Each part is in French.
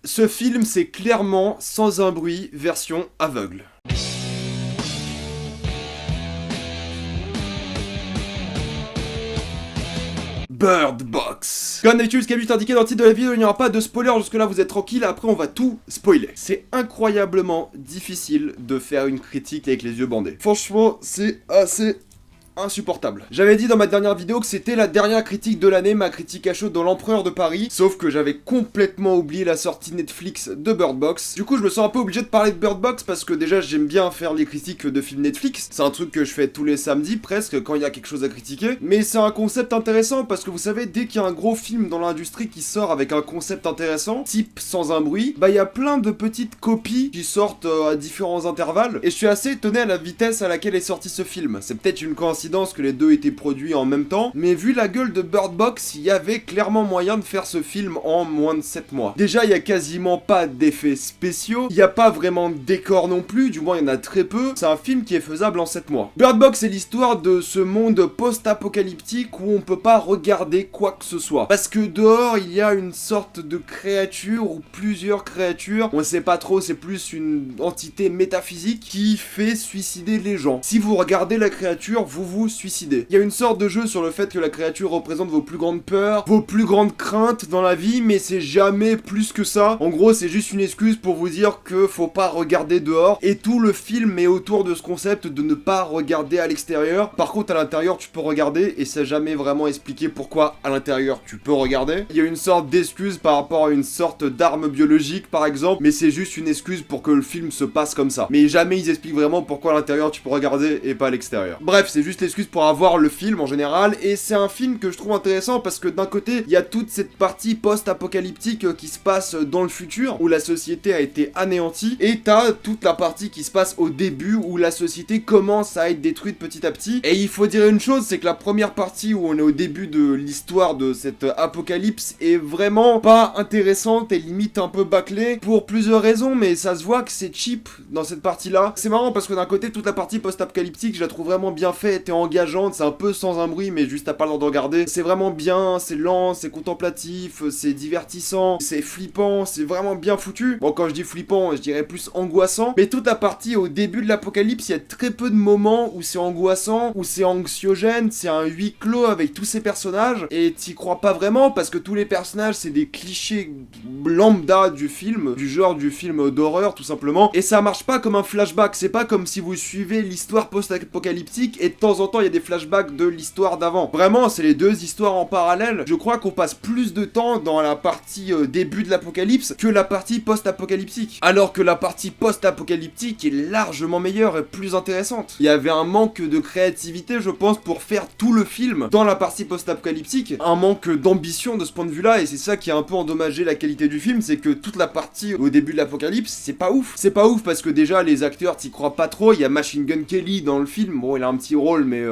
Ce film, c'est clairement Sans un bruit, version aveugle. Bird Box. Comme d'habitude, ce qui a juste indiqué dans le titre de la vidéo, il n'y aura pas de spoiler, jusque là vous êtes tranquille, après on va tout spoiler. C'est incroyablement difficile de faire une critique avec les yeux bandés. Franchement, c'est assez insupportable. J'avais dit dans ma dernière vidéo que c'était la dernière critique de l'année, ma critique à chaud dans l'Empereur de Paris, sauf que j'avais complètement oublié la sortie Netflix de Bird Box. Du coup, je me sens un peu obligé de parler de Bird Box parce que déjà, j'aime bien faire les critiques de films Netflix. C'est un truc que je fais tous les samedis presque quand il y a quelque chose à critiquer. Mais c'est un concept intéressant parce que vous savez, dès qu'il y a un gros film dans l'industrie qui sort avec un concept intéressant, type Sans un bruit, bah il y a plein de petites copies qui sortent à différents intervalles. Et je suis assez étonné à la vitesse à laquelle est sorti ce film. C'est peut-être une coïncidence que les deux étaient produits en même temps, mais vu la gueule de Bird Box, il y avait clairement moyen de faire ce film en moins de 7 mois. Déjà, il y a quasiment pas d'effets spéciaux, il n'y a pas vraiment de décor non plus, du moins il y en a très peu, c'est un film qui est faisable en 7 mois. Bird Box, c'est l'histoire de ce monde post-apocalyptique où on peut pas regarder quoi que ce soit. Parce que dehors, il y a une sorte de créature ou plusieurs créatures, on sait pas trop, c'est plus une entité métaphysique qui fait suicider les gens. Si vous regardez la créature, vous suicider. Il y a une sorte de jeu sur le fait que la créature représente vos plus grandes peurs, vos plus grandes craintes dans la vie, mais c'est jamais plus que ça. En gros, c'est juste une excuse pour vous dire que faut pas regarder dehors, et tout le film est autour de ce concept de ne pas regarder à l'extérieur. Par contre, à l'intérieur, tu peux regarder, et c'est jamais vraiment expliqué pourquoi à l'intérieur tu peux regarder. Il y a une sorte d'excuse par rapport à une sorte d'arme biologique, par exemple, mais c'est juste une excuse pour que le film se passe comme ça. Mais jamais ils expliquent vraiment pourquoi à l'intérieur tu peux regarder et pas à l'extérieur. Bref, c'est juste l'excuse pour avoir le film en général, et c'est un film que je trouve intéressant parce que d'un côté, il y a toute cette partie post-apocalyptique qui se passe dans le futur, où la société a été anéantie, et t'as toute la partie qui se passe au début, où la société commence à être détruite petit à petit. Et il faut dire une chose, c'est que la première partie où on est au début de l'histoire de cette apocalypse est vraiment pas intéressante et limite un peu bâclée, pour plusieurs raisons, mais ça se voit que c'est cheap dans cette partie-là. C'est marrant parce que d'un côté, toute la partie post-apocalyptique, je la trouve vraiment bien faite et engageante, c'est un peu sans un bruit, mais juste à pas le temps de regarder. C'est vraiment bien, c'est lent, c'est contemplatif, c'est divertissant, c'est flippant, c'est vraiment bien foutu. Bon, quand je dis flippant, je dirais plus angoissant, mais toute la partie au début de l'apocalypse, il y a très peu de moments où c'est angoissant, où c'est anxiogène, c'est un huis clos avec tous ces personnages, et t'y crois pas vraiment, parce que tous les personnages, c'est des clichés lambda du film, du genre du film d'horreur, tout simplement, et ça marche pas comme un flashback, c'est pas comme si vous suivez l'histoire post-apocalyptique, et de temps en temps, il y a des flashbacks de l'histoire d'avant. Vraiment, c'est les deux histoires en parallèle. Je crois qu'on passe plus de temps dans la partie début de l'apocalypse que la partie post-apocalyptique. Alors que la partie post-apocalyptique est largement meilleure et plus intéressante. Il y avait un manque de créativité, je pense, pour faire tout le film dans la partie post-apocalyptique. Un manque d'ambition de ce point de vue-là, et c'est ça qui a un peu endommagé la qualité du film, c'est que toute la partie au début de l'apocalypse, c'est pas ouf. C'est pas ouf parce que déjà, les acteurs t'y croient pas trop. Il y a Machine Gun Kelly dans le film. Bon, il a un petit rôle, mais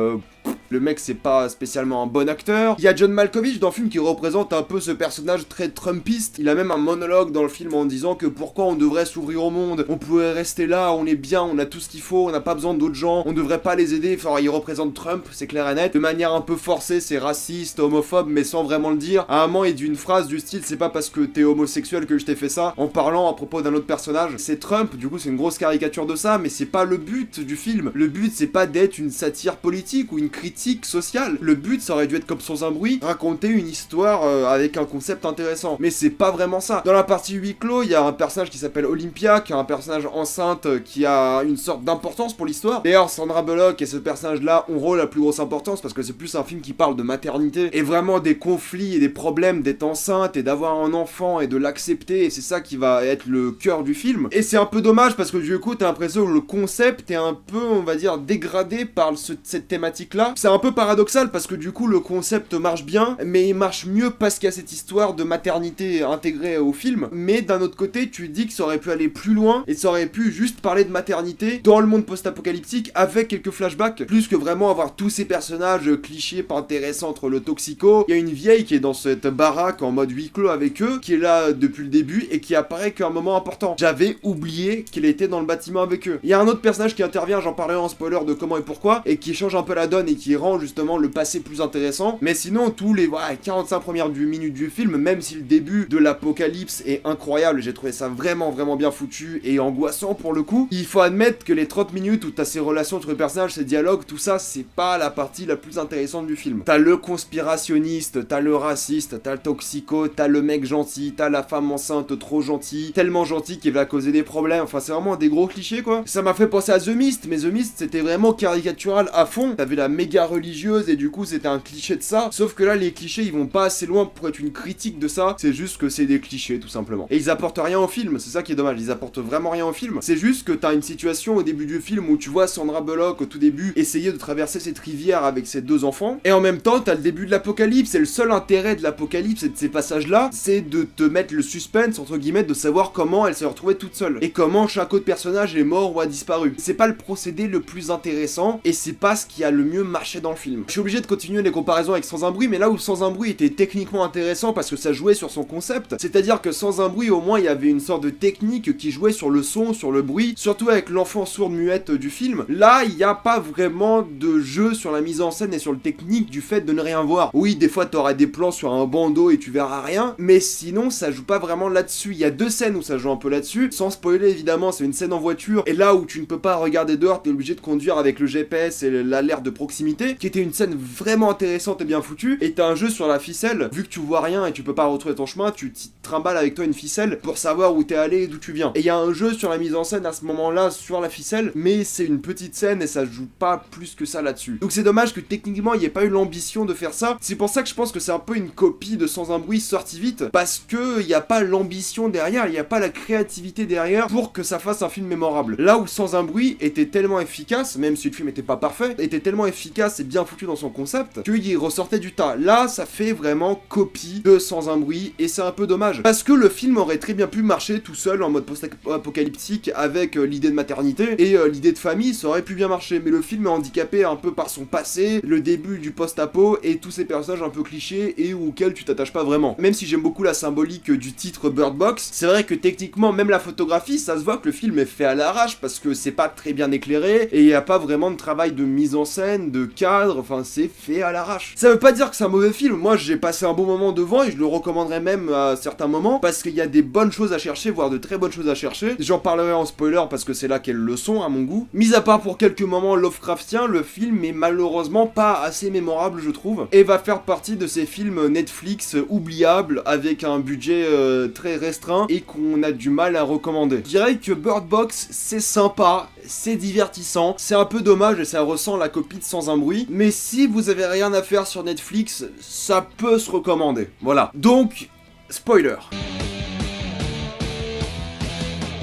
le mec, c'est pas spécialement un bon acteur. Il y a John Malkovich dans le film qui représente un peu ce personnage très trumpiste. Il a même un monologue dans le film en disant que pourquoi on devrait s'ouvrir au monde, on pourrait rester là, on est bien, on a tout ce qu'il faut, on n'a pas besoin d'autres gens, on devrait pas les aider. Enfin, il représente Trump, c'est clair et net. De manière un peu forcée, c'est raciste, homophobe, mais sans vraiment le dire. À un moment, il dit une phrase du style, c'est pas parce que t'es homosexuel que je t'ai fait ça, en parlant à propos d'un autre personnage. C'est Trump, du coup, c'est une grosse caricature de ça, mais c'est pas le but du film. Le but, c'est pas d'être une satire politique ou une critique sociale. Le but, ça aurait dû être comme Sans un bruit, raconter une histoire avec un concept intéressant. Mais c'est pas vraiment ça. Dans la partie huis clos, il y a un personnage qui s'appelle Olympia, qui est un personnage enceinte qui a une sorte d'importance pour l'histoire. D'ailleurs, Sandra Bullock et ce personnage-là ont rôle la plus grosse importance parce que c'est plus un film qui parle de maternité et vraiment des conflits et des problèmes d'être enceinte et d'avoir un enfant et de l'accepter, et c'est ça qui va être le cœur du film. Et c'est un peu dommage parce que du coup, t'as l'impression que le concept est un peu, on va dire, dégradé par cette thématique-là. C'est un peu paradoxal parce que du coup le concept marche bien, mais il marche mieux parce qu'il y a cette histoire de maternité intégrée au film. Mais d'un autre côté, tu dis que ça aurait pu aller plus loin et ça aurait pu juste parler de maternité dans le monde post-apocalyptique avec quelques flashbacks, plus que vraiment avoir tous ces personnages clichés pas intéressants entre le toxico. Il y a une vieille qui est dans cette baraque en mode huis clos avec eux, qui est là depuis le début et qui apparaît qu'à un moment important. J'avais oublié qu'elle était dans le bâtiment avec eux. Il y a un autre personnage qui intervient, j'en parlerai en spoiler de comment et pourquoi, et qui change un peu la donne et qui qui rend justement le passé plus intéressant. Mais sinon, tous les 45 premières minutes du film, même si le début de l'apocalypse est incroyable, j'ai trouvé ça vraiment bien foutu et angoissant pour le coup, il faut admettre que les 30 minutes où t'as ces relations entre les personnages, ces dialogues, tout ça, c'est pas la partie la plus intéressante du film. T'as le conspirationniste, t'as le raciste, t'as le toxico, t'as le mec gentil, t'as la femme enceinte trop gentille, tellement gentille qu'il va causer des problèmes, enfin c'est vraiment des gros clichés quoi. Ça m'a fait penser à The Mist, mais The Mist c'était vraiment caricatural à fond, t'avais la méga religieuse et du coup c'était un cliché de ça, sauf que là les clichés ils vont pas assez loin pour être une critique de ça, c'est juste que c'est des clichés tout simplement. Et ils apportent rien au film, c'est ça qui est dommage, ils apportent vraiment rien au film, c'est juste que t'as une situation au début du film où tu vois Sandra Bullock au tout début essayer de traverser cette rivière avec ses deux enfants, et en même temps t'as le début de l'apocalypse, et le seul intérêt de l'apocalypse et de ces passages là, c'est de te mettre le suspense entre guillemets de savoir comment elle s'est retrouvée toute seule, et comment chaque autre personnage est mort ou a disparu. C'est pas le procédé le plus intéressant, et c'est pas ce qui a le mieux marché dans le film. Je suis obligé de continuer les comparaisons avec Sans un bruit, mais là où Sans un bruit était techniquement intéressant parce que ça jouait sur son concept, c'est-à-dire que Sans un bruit au moins il y avait une sorte de technique qui jouait sur le son, sur le bruit, surtout avec l'enfant sourde muette du film. Là il n'y a pas vraiment de jeu sur la mise en scène et sur le technique du fait de ne rien voir. Oui, des fois t'auras des plans sur un bandeau et tu verras rien, mais sinon ça joue pas vraiment là-dessus. Il y a deux scènes où ça joue un peu là-dessus, sans spoiler évidemment, c'est une scène en voiture, et là où tu ne peux pas regarder dehors, t'es obligé de conduire avec le GPS et l'alerte de proximité, qui était une scène vraiment intéressante et bien foutue, et t'as un jeu sur la ficelle, vu que tu vois rien et tu peux pas retrouver ton chemin, tu trimbales avec toi une ficelle pour savoir où t'es allé et d'où tu viens. Et il y a un jeu sur la mise en scène à ce moment-là sur la ficelle, mais c'est une petite scène et ça joue pas plus que ça là-dessus. Donc c'est dommage que techniquement il n'y ait pas eu l'ambition de faire ça. C'est pour ça que je pense que c'est un peu une copie de Sans un bruit sorti vite, parce que il n'y a pas l'ambition derrière, il n'y a pas la créativité derrière pour que ça fasse un film mémorable. Là où Sans un bruit était tellement efficace, même si le film était pas parfait, était tellement efficace et bien foutu dans son concept, qu'il ressortait du tas. Là, ça fait vraiment copie de Sans un bruit, et c'est un peu dommage. Parce que le film aurait très bien pu marcher tout seul en mode post-apocalyptique avec l'idée de maternité et l'idée de famille, ça aurait pu bien marcher. Mais le film est handicapé un peu par son passé, le début du post-apo et tous ces personnages un peu clichés et auxquels tu t'attaches pas vraiment. Même si j'aime beaucoup la symbolique du titre Bird Box, c'est vrai que techniquement, même la photographie, ça se voit que le film est fait à l'arrache parce que c'est pas très bien éclairé et il n'y a pas vraiment de travail de mise en scène, de cadre, enfin c'est fait à l'arrache. Ça veut pas dire que c'est un mauvais film, moi j'ai passé un bon moment devant et je le recommanderais même à certains moments parce qu'il y a des bonnes choses à chercher, voire de très bonnes choses à chercher. J'en parlerai en spoiler parce que c'est là qu'elles le sont à mon goût. Mis à part pour quelques moments Lovecraftiens, le film est malheureusement pas assez mémorable je trouve, et va faire partie de ces films Netflix oubliables avec un budget très restreint et qu'on a du mal à recommander. Je dirais que Bird Box c'est sympa, c'est divertissant, c'est un peu dommage et ça ressent la copie de Sans un bruit, mais si vous avez rien à faire sur Netflix, ça peut se recommander. Voilà. Donc, spoiler.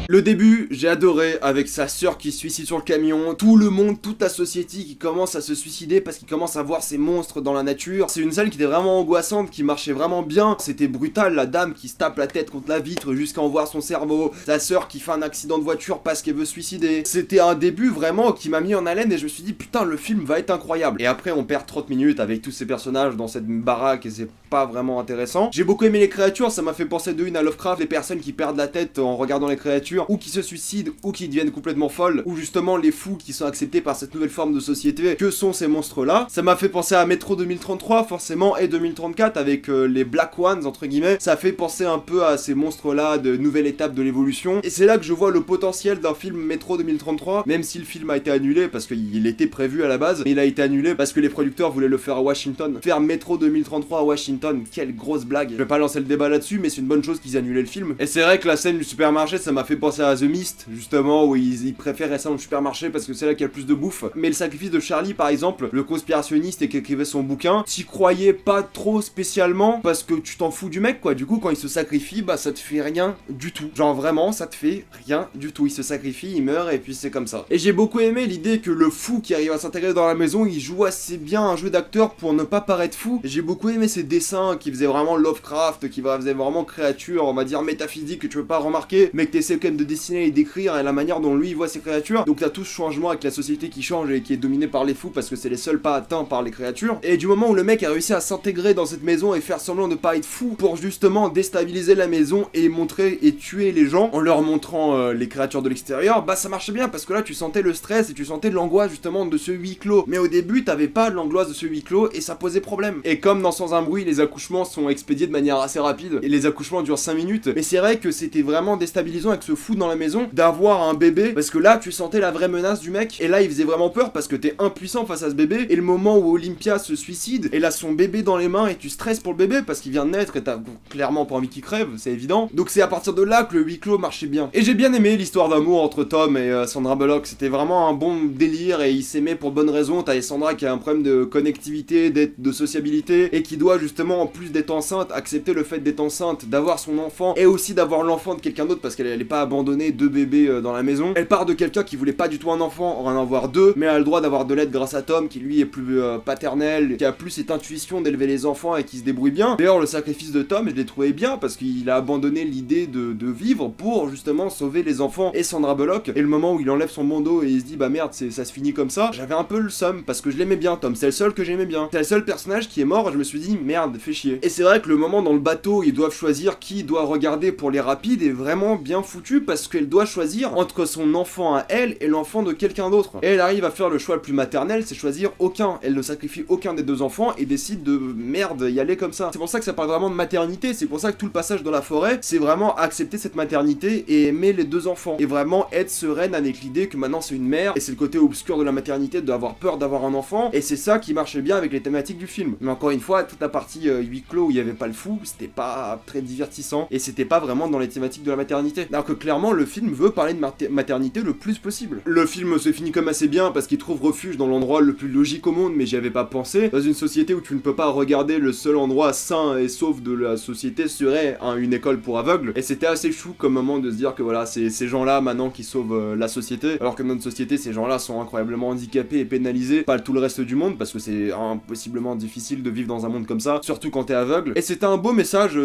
Le début, j'ai adoré, avec sa sœur qui se suicide sur le camion, tout le monde, toute la société qui commence à se suicider parce qu'il commence à voir ces monstres dans la nature. C'est une scène qui était vraiment angoissante, qui marchait vraiment bien. C'était brutal, la dame qui se tape la tête contre la vitre jusqu'à en voir son cerveau, sa sœur qui fait un accident de voiture parce qu'elle veut se suicider. C'était un début vraiment qui m'a mis en haleine et je me suis dit putain le film va être incroyable. Et après on perd 30 minutes avec tous ces personnages dans cette baraque et c'est pas vraiment intéressant. J'ai beaucoup aimé les créatures, ça m'a fait penser de une à Lovecraft, les personnes qui perdent la tête en regardant les créatures, ou qui se suicident, ou qui deviennent complètement folles, ou justement les fous qui sont acceptés par cette nouvelle forme de société que sont ces monstres-là. Ça m'a fait penser à Metro 2033 forcément, et 2034 avec les Black Ones entre guillemets. Ça fait penser un peu à ces monstres-là de nouvelle étape de l'évolution, et c'est là que je vois le potentiel d'un film Metro 2033, même si le film a été annulé parce qu'il était prévu à la base, mais il a été annulé parce que les producteurs voulaient le faire à Washington. Faire Metro 2033 à Washington, quelle grosse blague. Je vais pas lancer le débat là-dessus, mais c'est une bonne chose qu'ils aient annulé le film. Et c'est vrai que la scène du supermarché, ça m'a fait penser à The Mist, justement, où ils préfèrent rester dans le supermarché parce que c'est là qu'il y a le plus de bouffe. Mais le sacrifice de Charlie, par exemple, le conspirationniste et qui écrivait son bouquin, t'y croyais pas trop spécialement parce que tu t'en fous du mec, quoi. Du coup, quand il se sacrifie, bah ça te fait rien du tout. Genre vraiment, ça te fait rien du tout. Il se sacrifie, il meurt et puis c'est comme ça. Et j'ai beaucoup aimé l'idée que le fou qui arrive à s'intégrer dans la maison, il joue assez bien un jeu d'acteur pour ne pas paraître fou. J'ai beaucoup aimé ces dessins qui faisaient vraiment Lovecraft, qui faisaient vraiment créature, on va dire métaphysique, que tu veux pas remarquer, mais que t'essaies quand aime de dessiner et d'écrire et la manière dont lui il voit ses créatures. Donc t'as tout ce changement avec la société qui change et qui est dominée par les fous parce que c'est les seuls pas atteints par les créatures. Et du moment où le mec a réussi à s'intégrer dans cette maison et faire semblant de pas être fou pour justement déstabiliser la maison et montrer et tuer les gens en leur montrant les créatures de l'extérieur, bah ça marchait bien parce que là tu sentais le stress et tu sentais l'angoisse justement de ce huis clos. Mais au début t'avais pas l'angoisse de ce huis clos et ça posait problème. Et comme dans Sans un bruit, les accouchements sont expédiés de manière assez rapide et les accouchements durent 5 minutes, mais c'est vrai que c'était vraiment déstabilisant avec ce fou dans la maison d'avoir un bébé parce que là tu sentais la vraie menace du mec et là il faisait vraiment peur parce que t'es impuissant face à ce bébé et le moment où Olympia se suicide, elle a son bébé dans les mains et tu stresses pour le bébé parce qu'il vient de naître et t'as clairement pas envie qu'il crève, c'est évident. Donc c'est à partir de là que le huis clos marchait bien. Et j'ai bien aimé l'histoire d'amour entre Tom et Sandra Bullock, c'était vraiment un bon délire et ils s'aimaient pour bonne raison. T'as Sandra qui a un problème de connectivité, de sociabilité et qui doit justement en plus d'être enceinte accepter le fait d'être enceinte, d'avoir son enfant et aussi d'avoir l'enfant de quelqu'un d'autre parce qu'elle est pas abandonnée 2 bébés dans la maison. Elle part de quelqu'un qui voulait pas du tout un enfant, en avoir 2, mais elle a le droit d'avoir de l'aide grâce à Tom qui lui est plus paternel, qui a plus cette intuition d'élever les enfants et qui se débrouille bien. D'ailleurs le sacrifice de Tom je l'ai trouvé bien parce qu'il a abandonné l'idée de vivre pour justement sauver les enfants et Sandra Bullock. Et le moment où il enlève son bandeau et il se dit bah merde ça se finit comme ça, j'avais un peu le seum parce que je l'aimais bien Tom, c'est le seul que j'aimais bien. C'est le seul personnage qui est mort et je me suis dit merde fais chier. Et c'est vrai que le moment dans le bateau ils doivent choisir qui doit regarder pour les rapides est vraiment bien foutu parce qu'elle doit choisir entre son enfant à elle et l'enfant de quelqu'un d'autre. Et elle arrive à faire le choix le plus maternel, c'est choisir aucun. Elle ne sacrifie aucun des 2 enfants et décide de merde y aller comme ça. C'est pour ça que ça parle vraiment de maternité, c'est pour ça que tout le passage dans la forêt, c'est vraiment accepter cette maternité et aimer les 2 enfants. Et vraiment être sereine avec l'idée que maintenant c'est une mère et c'est le côté obscur de la maternité d'avoir peur d'avoir un enfant. Et c'est ça qui marchait bien avec les thématiques du film. Mais encore une fois, toute la partie huis clos où il y avait pas le fou, c'était pas très divertissant et c'était pas vraiment dans les thématiques de la maternité. Alors que clairement le film veut parler de maternité le plus possible. Le film se finit comme assez bien parce qu'il trouve refuge dans l'endroit le plus logique au monde, mais j'y avais pas pensé. Dans une société où tu ne peux pas regarder, le seul endroit sain et sauf de la société serait une école pour aveugles. Et c'était assez chou comme moment de se dire que voilà, c'est ces gens-là maintenant qui sauvent la société, alors que dans notre société, ces gens-là sont incroyablement handicapés et pénalisés, pas tout le reste du monde, parce que c'est impossiblement difficile de vivre dans un monde comme ça, surtout quand t'es aveugle. Et c'était un beau message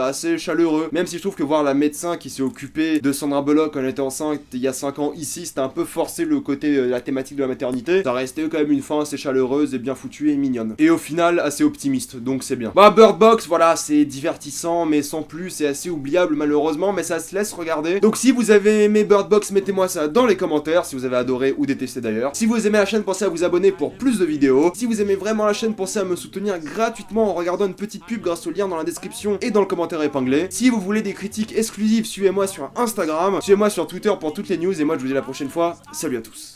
assez chaleureux, même si je trouve que voir la médecin qui s'est occupée de Sandra Bullock quand elle était enceinte il y a 5 ans ici, c'était un peu forcé le côté, la thématique de la maternité. Ça restait quand même une fin assez chaleureuse et bien foutue et mignonne. Et au final, assez optimiste, donc c'est bien. Bah, Bird Box, voilà, c'est divertissant, mais sans plus, c'est assez oubliable malheureusement, mais ça se laisse regarder. Donc si vous avez aimé Bird Box, mettez-moi ça dans les commentaires, si vous avez adoré ou détesté d'ailleurs. Si vous aimez la chaîne, pensez à vous abonner pour plus de vidéos. Si vous aimez vraiment la chaîne, pensez à me soutenir gratuitement en regardant une petite pub grâce au lien dans la description et dans le commentaire épinglé. Si vous voulez des critiques exclusives, suivez-moi sur Instagram, suivez-moi sur Twitter pour toutes les news, et moi je vous dis à la prochaine fois, salut à tous.